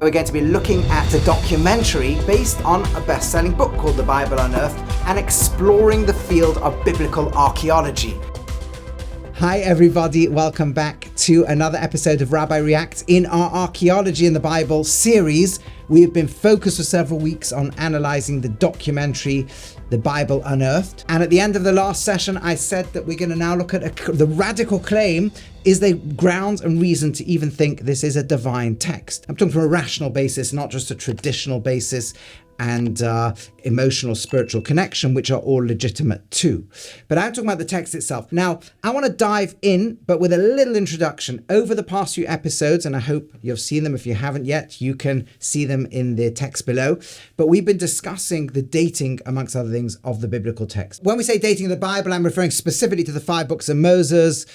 We're going to be looking at a documentary based on a best-selling book called The Bible Unearthed and exploring the field of biblical archaeology. Hi everybody, welcome back to another episode of Rabbi Reacts. In our Archaeology in the Bible series, we have been focused for several weeks on analysing the documentary The Bible Unearthed. And at the end of the last session, I said that we're going to now look at the radical claim: is there grounds and reason to even think this is a divine text? I'm talking from a rational basis, not just a traditional basis, and emotional, spiritual connection, which are all legitimate too. But I'm talking about the text itself. Now, I want to dive in, but with a little introduction. Over the past few episodes, and I hope you've seen them. If you haven't yet, you can see them in the text below. But we've been discussing the dating, amongst other things, of the biblical text. When we say dating the Bible, I'm referring specifically to the 5 books of Moses,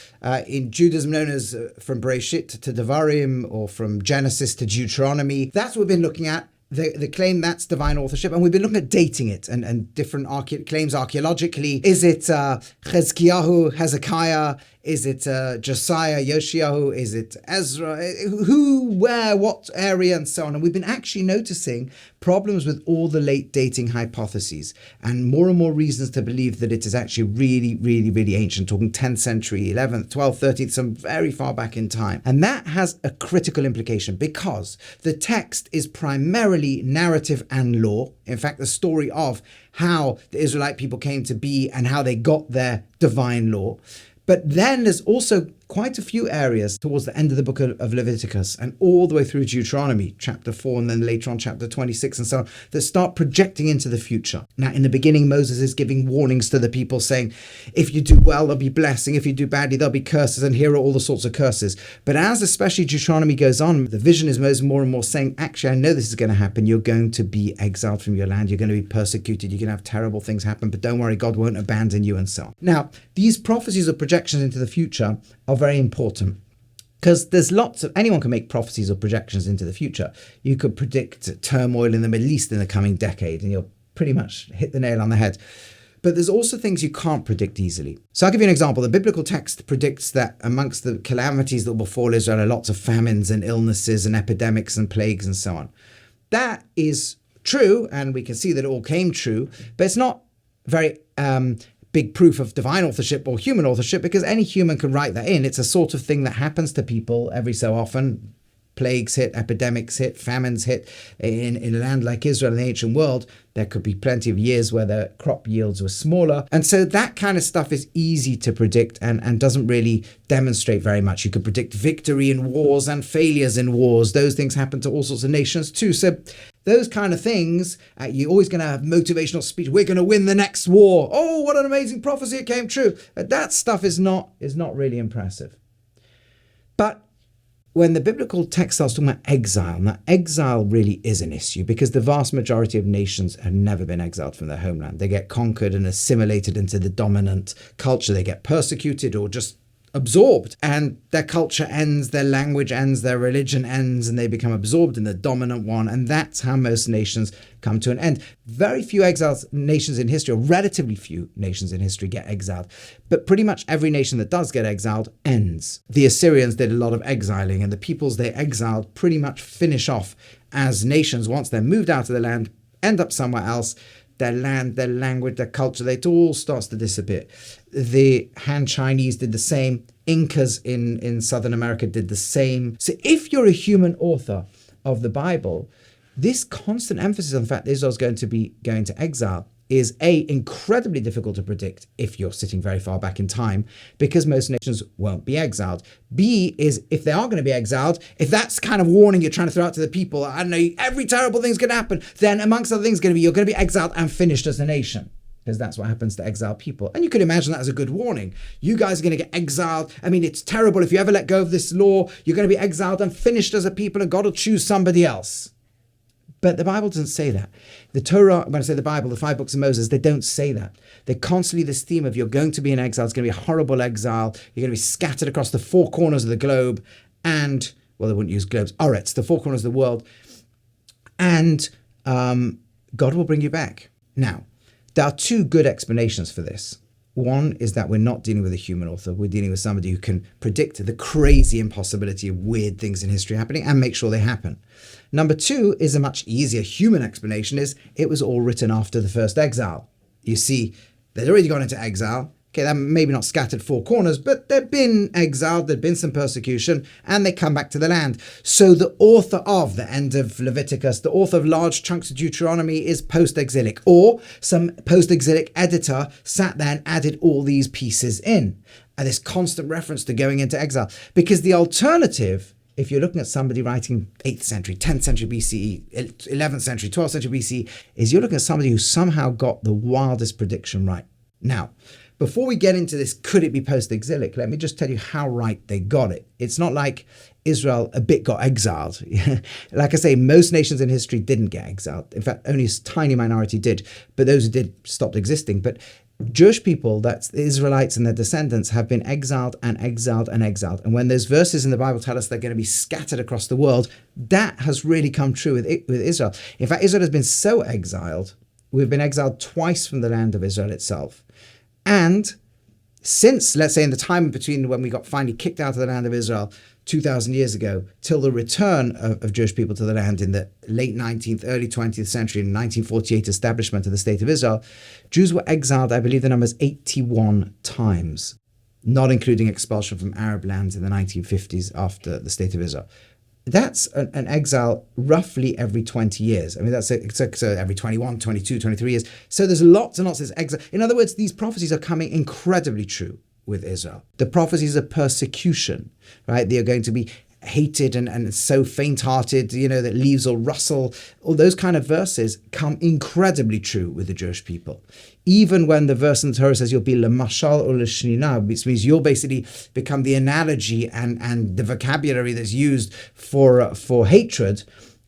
in Judaism known as from Bereshit to Devarim, or from Genesis to Deuteronomy. That's what we've been looking at. The claim that's divine authorship, and we've been looking at dating it and different claims archaeologically. Is it Chezkiyahu, Hezekiah? Is it Josiah, Yoshiyahu? Is it Ezra? Who, where, what area, and so on. And we've been actually noticing problems with all the late dating hypotheses, and more reasons to believe that it is actually really ancient, talking 10th century, 11th, 12th, 13th, some very far back in time. And that has a critical implication because the text is primarily narrative and law. In fact, the story of how the Israelite people came to be and how they got their divine law. But then there's also quite a few areas towards the end of the book of Leviticus and all the way through Deuteronomy, chapter 4, and then later on chapter 26 and so on, that start projecting into the future. Now, in the beginning, Moses is giving warnings to the people saying, if you do well, there'll be blessing. If you do badly, there'll be curses. And here are all the sorts of curses. But as especially Deuteronomy goes on, the vision is Moses more and more saying, actually, I know this is going to happen. You're going to be exiled from your land. You're going to be persecuted. You're going to have terrible things happen. But don't worry, God won't abandon you, and so on. Now, these prophecies or projections into the future are very important because there's lots of, anyone can make prophecies or projections into the future. You could predict turmoil in the Middle East in the coming decade and you'll pretty much hit the nail on the head. But there's also things you can't predict easily. So I'll give you an example. The biblical text predicts that amongst the calamities that will befall Israel are lots of famines and illnesses and epidemics and plagues and so on. That is true, and we can see that it all came true, but it's not very big proof of divine authorship or human authorship, because any human can write that in. It's a sort of thing that happens to people every so often. Plagues hit, epidemics hit, famines hit. In a land like Israel in the ancient world, there could be plenty of years where the crop yields were smaller. And so that kind of stuff is easy to predict and doesn't really demonstrate very much. You could predict victory in wars and failures in wars. Those things happen to all sorts of nations too. So those kind of things, you're always going to have motivational speech. We're going to win the next war. Oh, what an amazing prophecy, it came true. That stuff is not really impressive. But when the biblical text starts talking about exile, now exile really is an issue because the vast majority of nations have never been exiled from their homeland. They get conquered and assimilated into the dominant culture. They get persecuted or just absorbed, and their culture ends, their language ends, their religion ends, and they become absorbed in the dominant one. And that's how most nations come to an end. Very few exiled nations in history, or relatively few nations in history, get exiled. But pretty much every nation that does get exiled ends. The Assyrians did a lot of exiling, and the peoples they exiled pretty much finish off as nations once they're moved out of the land, end up somewhere else. Their land, their language, their culture, it all starts to disappear. The Han Chinese did the same. Incas in Southern America did the same. So if you're a human author of the Bible, this constant emphasis on the fact that Israel's going to be going to exile is A, incredibly difficult to predict if you're sitting very far back in time, because most nations won't be exiled. B is, if they are going to be exiled, if that's kind of warning you're trying to throw out to the people, I don't know, every terrible thing's going to happen, then amongst other things you're going to be exiled and finished as a nation. Because that's what happens to exiled people. And you could imagine that as a good warning. You guys are going to get exiled. I mean, it's terrible. If you ever let go of this law, you're going to be exiled and finished as a people, and God will choose somebody else. But the Bible doesn't say that. The Torah, when I say the Bible, the 5 books of Moses, they don't say that. They're constantly this theme of you're going to be in exile. It's going to be a horrible exile. You're going to be scattered across the 4 corners of the globe. And, well, they wouldn't use globes. Oretz, the 4 corners of the world. And God will bring you back. Now, there are 2 good explanations for this. One is that we're not dealing with a human author. We're dealing with somebody who can predict the crazy impossibility of weird things in history happening and make sure they happen. Number two is a much easier human explanation, is it was all written after the first exile. You see, they'd already gone into exile. Okay, that maybe not scattered four corners, but they'd been exiled, there'd been some persecution, and they come back to the land. So the author of the end of Leviticus, the author of large chunks of Deuteronomy, is post-exilic, or some post-exilic editor sat there and added all these pieces in. And this constant reference to going into exile. Because the alternative, if you're looking at somebody writing 8th century, 10th century BCE, 11th century, 12th century BCE, is you're looking at somebody who somehow got the wildest prediction right. Now, before we get into this, could it be post-exilic? Let me just tell you how right they got it. It's not like Israel a bit got exiled. Like I say, most nations in history didn't get exiled. In fact, only a tiny minority did, but those who did stopped existing. But Jewish people, that's the Israelites and their descendants, have been exiled and exiled and exiled. And when those verses in the Bible tell us they're going to be scattered across the world, that has really come true with Israel. In fact, Israel has been so exiled, we've been exiled twice from the land of Israel itself. And since, let's say, in the time between when we got finally kicked out of the land of Israel 2,000 years ago till the return of Jewish people to the land in the late 19th, early 20th century, in 1948 establishment of the State of Israel, Jews were exiled, I believe the number is 81 times, not including expulsion from Arab lands in the 1950s after the State of Israel. That's an exile roughly every 20 years. I mean, that's every 21, 22, 23 years. So there's lots and lots of exile. In other words, these prophecies are coming incredibly true with Israel. The prophecies of persecution, right? They are going to be hated and so faint-hearted, that leaves will rustle. All those kind of verses come incredibly true with the Jewish people. Even when the verse in the Torah says you'll be lemashal or leshnina, which means you'll basically become the analogy and the vocabulary that's used for hatred,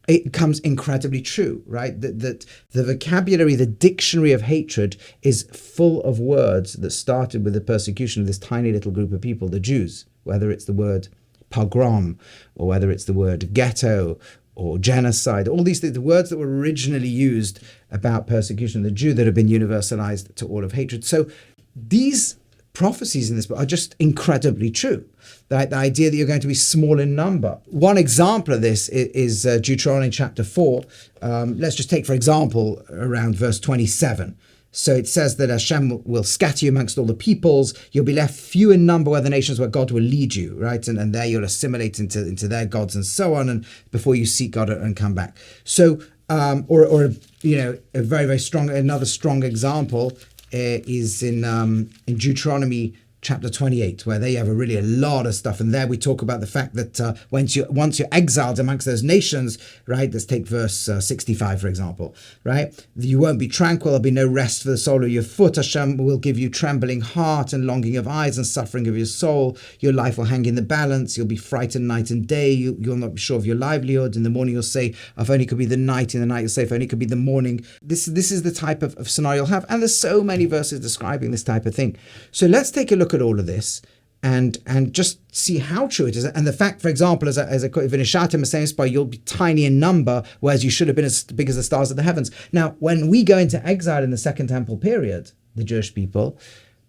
it comes incredibly true, right? That the vocabulary, the dictionary of hatred is full of words that started with the persecution of this tiny little group of people, the Jews, whether it's the word pogrom, or whether it's the word ghetto or genocide, all these things, the words that were originally used about persecution of the Jew that have been universalized to all of hatred. So these prophecies in this book are just incredibly true. The idea that you're going to be small in number. One example of this is Deuteronomy chapter 4. Let's just take, for example, around verse 27. So it says that Hashem will scatter you amongst all the peoples. You'll be left few in number where the nations where God will lead you, right? And there you'll assimilate into their gods and so on, and before you seek God and come back. So, a very, very strong, another strong example is in Deuteronomy chapter 28, where they have a lot of stuff. And there we talk about the fact that once you're exiled amongst those nations, right? Let's take verse 65, for example, right? You won't be tranquil. There'll be no rest for the sole of your foot. Hashem will give you trembling heart and longing of eyes and suffering of your soul. Your life will hang in the balance. You'll be frightened night and day. You'll not be sure of your livelihood. In the morning you'll say, if only it could be the night. In the night you'll say, if only it could be the morning. This is the type of scenario you'll have. And there's so many verses describing this type of thing. So let's take a look at all of this and just see how true it is. And the fact, for example, as I quote Vinishatim, same spot, you'll be tiny in number, whereas you should have been as big as the stars of the heavens. Now, when we go into exile in the Second Temple period, the Jewish people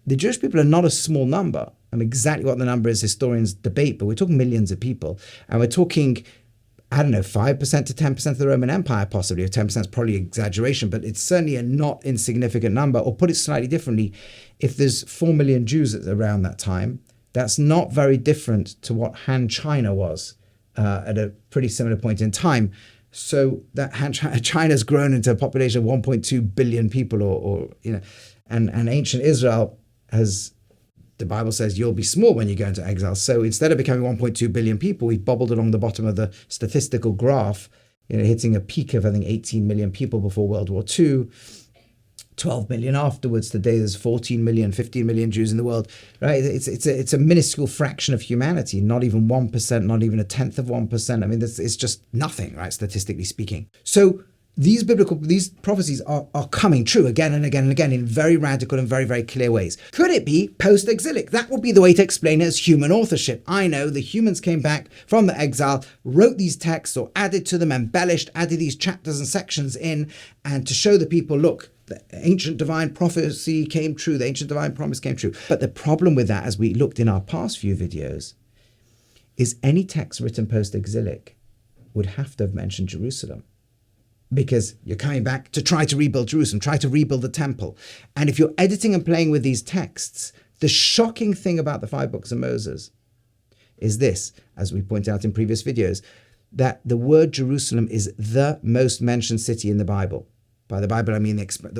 are not a small number. I mean, exactly what the number is, historians debate, but we're talking millions of people. And we're talking, 5% to 10% of the Roman Empire, possibly, or 10% is probably exaggeration, but it's certainly a not insignificant number. Or put it slightly differently, if there's 4 million Jews around that time, that's not very different to what Han China was at a pretty similar point in time. So that China's grown into a population of 1.2 billion people, and ancient Israel has, the Bible says, you'll be small when you go into exile. So instead of becoming 1.2 billion people, we bobbled along the bottom of the statistical graph, hitting a peak of, 18 million people before World War II, 12 million afterwards. Today there's 14 million, 15 million Jews in the world, right? It's a minuscule fraction of humanity, not even 1%, not even a tenth of 1%. I mean, it's just nothing, right? Statistically speaking. So these prophecies are coming true again and again and again in very radical and very, very clear ways. Could it be post-exilic? That would be the way to explain it as human authorship. I know the humans came back from the exile, wrote these texts or added to them, embellished, added these chapters and sections in, and to show the people, look, The ancient divine prophecy came true. The ancient divine promise came true. But the problem with that, as we looked in our past few videos, is any text written post-exilic would have to have mentioned Jerusalem. Because you're coming back to try to rebuild Jerusalem, try to rebuild the temple. And if you're editing and playing with these texts, the shocking thing about the 5 books of Moses is this, as we pointed out in previous videos, that the word Jerusalem is the most mentioned city in the Bible. By the Bible, I mean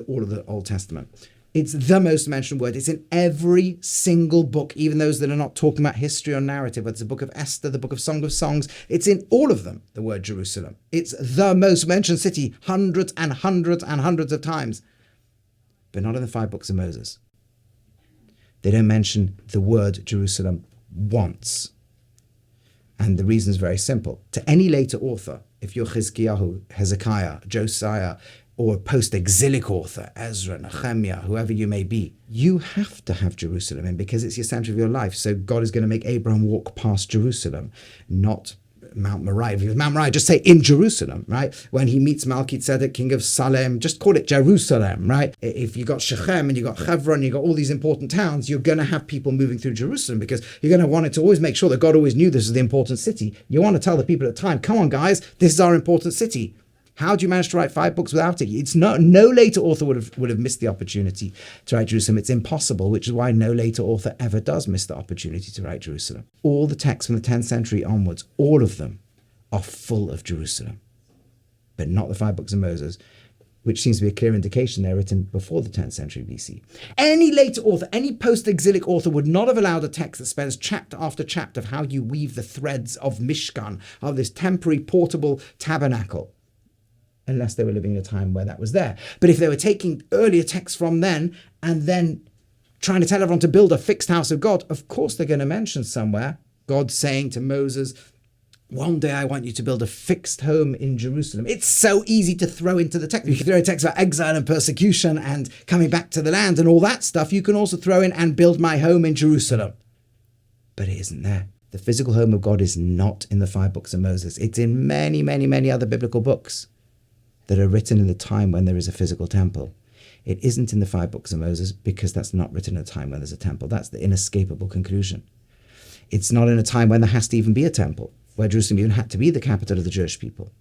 all of the Old Testament. It's the most mentioned word. It's in every single book, even those that are not talking about history or narrative. Whether it's the book of Esther, the book of Song of Songs. It's in all of them, the word Jerusalem. It's the most mentioned city hundreds and hundreds and hundreds of times. But not in the 5 books of Moses. They don't mention the word Jerusalem once. And the reason is very simple. To any later author, if you're Chizkiyahu, Hezekiah, Josiah, or a post-exilic author, Ezra, Nehemiah, whoever you may be, you have to have Jerusalem in because it's the center of your life. So God is going to make Abraham walk past Jerusalem, not Mount Moriah. If it was Mount Moriah, just say in Jerusalem, right? When he meets Melchizedek, king of Salem, just call it Jerusalem, right? If you got Shechem and you got Hebron, you got all these important towns, you're going to have people moving through Jerusalem because you're going to want it to always make sure that God always knew this is the important city. You want to tell the people at the time, come on guys, this is our important city. How do you manage to write 5 books without it? It's no later author would have missed the opportunity to write Jerusalem. It's impossible, which is why no later author ever does miss the opportunity to write Jerusalem. All the texts from the 10th century onwards, all of them are full of Jerusalem, but not the 5 books of Moses, which seems to be a clear indication they're written before the 10th century BC. Any later author, any post-exilic author would not have allowed a text that spends chapter after chapter of how you weave the threads of Mishkan, of this temporary portable tabernacle, unless they were living in a time where that was there. But if they were taking earlier texts from then and then trying to tell everyone to build a fixed house of God, of course they're going to mention somewhere God saying to Moses, one day I want you to build a fixed home in Jerusalem. It's so easy to throw into the text. You can throw a text about exile and persecution and coming back to the land and all that stuff. You can also throw in and build my home in Jerusalem. But it isn't there. The physical home of God is not in the 5 books of Moses. It's in many, many, many other biblical books that are written in the time when there is a physical temple. It isn't in the 5 books of Moses because that's not written in a time when there's a temple. That's the inescapable conclusion. It's not in a time when there has to even be a temple, where Jerusalem even had to be the capital of the Jewish people,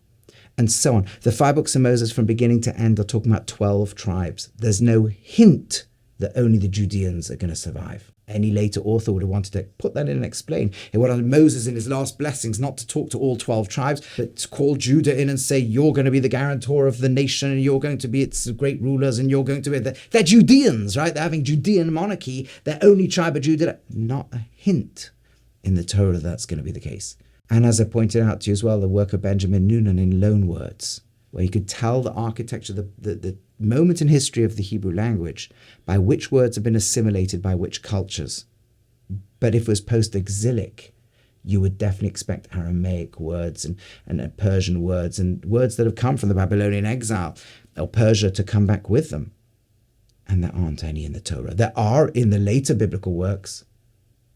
and so on. The 5 books of Moses from beginning to end are talking about 12 tribes. There's no hint that only the Judeans are going to survive. Any later author would have wanted to put that in and explain. He wanted Moses in his last blessings not to talk to all 12 tribes, but to call Judah in and say, you're going to be the guarantor of the nation, and you're going to be its great rulers, and you're going to be... They're Judeans, right? They're having Judean monarchy. They're only tribe of Judah. Not a hint in the Torah that's going to be the case. And as I pointed out to you as well, the work of Benjamin Noonan in Loanwords, where you could tell the architecture, the moment in history of the Hebrew language, by which words have been assimilated by which cultures. But if it was post-exilic, you would definitely expect Aramaic words and Persian words and words that have come from the Babylonian exile or Persia to come back with them. And there aren't any in the Torah. There are in the later biblical works,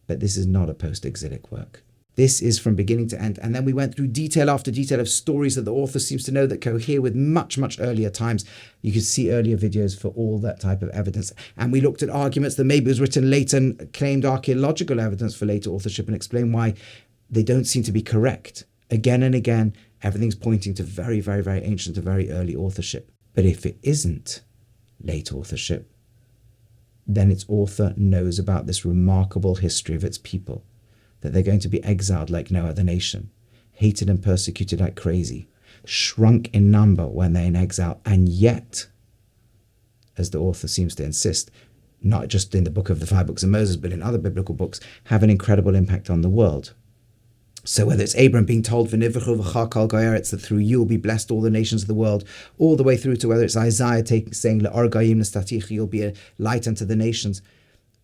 but this is not a post-exilic work. This is from beginning to end. And then we went through detail after detail of stories that the author seems to know that cohere with much, much earlier times. You can see earlier videos for all that type of evidence. And we looked at arguments that maybe was written later and claimed archaeological evidence for later authorship and explained why they don't seem to be correct. Again and again, everything's pointing to very, very, very ancient to very early authorship. But if it isn't late authorship, then its author knows about this remarkable history of its people, that they're going to be exiled like no other nation, hated and persecuted like crazy, shrunk in number when they're in exile, and yet, as the author seems to insist, not just in the book of the 5 books of Moses, but in other biblical books, have an incredible impact on the world. So whether it's Abraham being told, it's that through you will be blessed all the nations of the world, all the way through to whether it's Isaiah saying, you'll be a light unto the nations.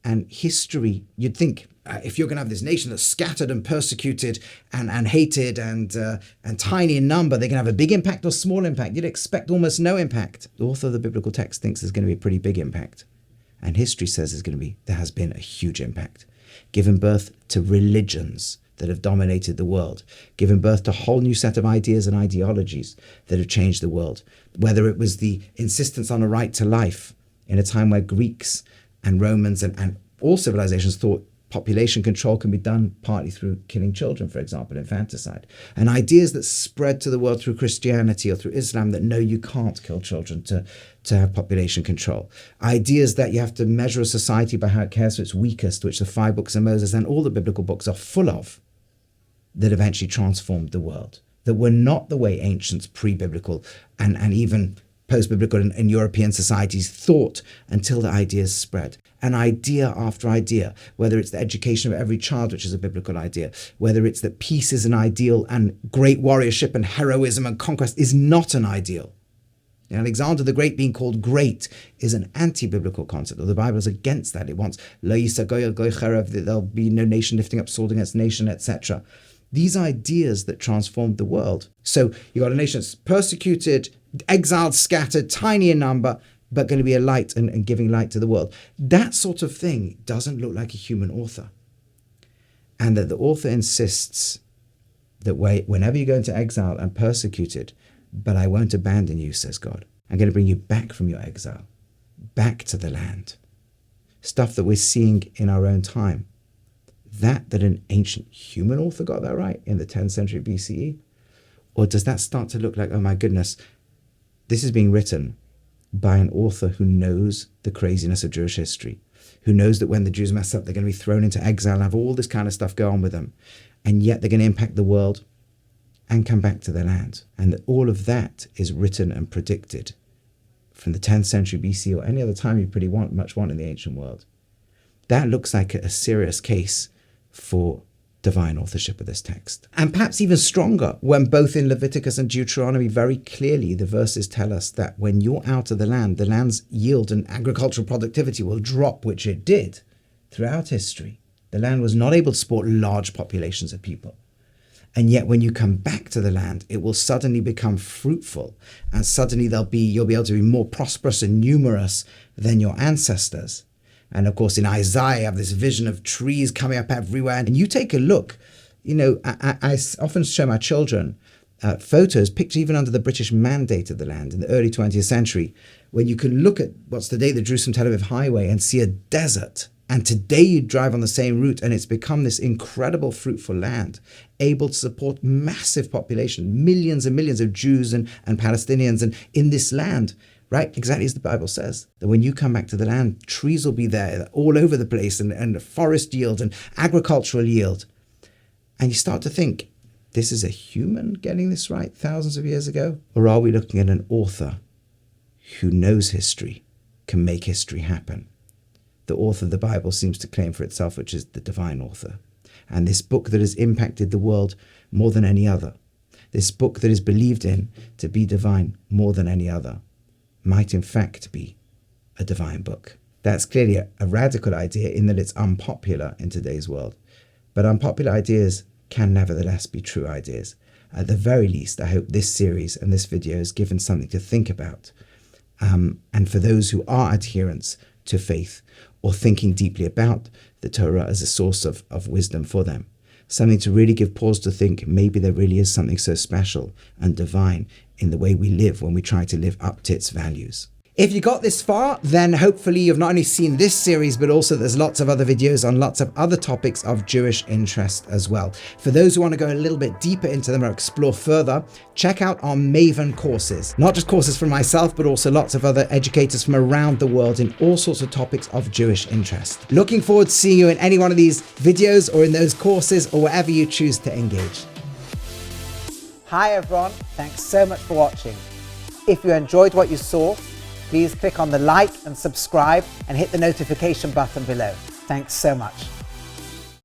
And history, you'd think, if you're going to have this nation that's scattered and persecuted and hated and tiny in number, they're going to have a big impact or small impact. You'd expect almost no impact. The author of the biblical text thinks there's going to be a pretty big impact. And history says there has been a huge impact. Given birth to religions that have dominated the world, given birth to a whole new set of ideas and ideologies that have changed the world. Whether it was the insistence on a right to life in a time where Greeks and Romans and all civilizations thought population control can be done partly through killing children, for example, infanticide. And ideas that spread to the world through Christianity or through Islam that no, you can't kill children to have population control. Ideas that you have to measure a society by how it cares for its weakest, which the 5 books of Moses and all the biblical books are full of, that eventually transformed the world. That were not the way ancients pre-biblical and even post-biblical and European societies thought until the ideas spread. And idea after idea, whether it's the education of every child, which is a biblical idea, whether it's that peace is an ideal and great warriorship and heroism and conquest is not an ideal. Alexander the Great being called great is an anti-biblical concept, or the Bible is against that. It wants, that there'll be no nation lifting up sword against nation, etc. These ideas that transformed the world. So you've got a nation that's persecuted, exiled, scattered, tiny in number, but going to be a light and giving light to the world. That sort of thing doesn't look like a human author. And that the author insists that whenever you go into exile and persecuted, but I won't abandon you, says God. I'm going to bring you back from your exile, back to the land. Stuff that we're seeing in our own time. That an ancient human author got that right in the 10th century BCE? Or does that start to look like, oh my goodness, this is being written by an author who knows the craziness of Jewish history, who knows that when the Jews mess up, they're going to be thrown into exile and have all this kind of stuff go on with them. And yet they're going to impact the world and come back to their land. And that all of that is written and predicted from the 10th century BC or any other time you pretty much want in the ancient world. That looks like a serious case for divine authorship of this text. And perhaps even stronger when both in Leviticus and Deuteronomy very clearly the verses tell us that when you're out of the land's yield and agricultural productivity will drop, which it did throughout history. The land was not able to support large populations of people. And yet when you come back to the land, it will suddenly become fruitful, and suddenly you'll be able to be more prosperous and numerous than your ancestors. And of course, in Isaiah, I have this vision of trees coming up everywhere. And you take a look, I often show my children photos, pictures even under the British Mandate of the land in the early 20th century, when you can look at what's today the Jerusalem-Tel Aviv highway and see a desert. And today you drive on the same route and it's become this incredible fruitful land, able to support massive population, millions and millions of Jews and Palestinians and in this land. Right, exactly as the Bible says, that when you come back to the land, trees will be there all over the place and forest yield and agricultural yield. And you start to think, this is a human getting this right thousands of years ago? Or are we looking at an author who knows history, can make history happen? The author of the Bible seems to claim for itself, which is the divine author. And this book that has impacted the world more than any other, this book that is believed in to be divine more than any other, might in fact be a divine book. That's clearly a radical idea in that it's unpopular in today's world. But unpopular ideas can nevertheless be true ideas. At the very least, I hope this series and this video has given something to think about. And for those who are adherents to faith or thinking deeply about the Torah as a source of wisdom for them, something to really give pause to think maybe there really is something so special and divine in the way we live when we try to live up to its values. If you got this far, then hopefully you've not only seen this series, but also there's lots of other videos on lots of other topics of Jewish interest as well. For those who want to go a little bit deeper into them or explore further, check out our Maven courses. Not just courses from myself, but also lots of other educators from around the world in all sorts of topics of Jewish interest. Looking forward to seeing you in any one of these videos or in those courses or wherever you choose to engage. Hi everyone, thanks so much for watching. If you enjoyed what you saw, please click on the like and subscribe and hit the notification button below. Thanks so much.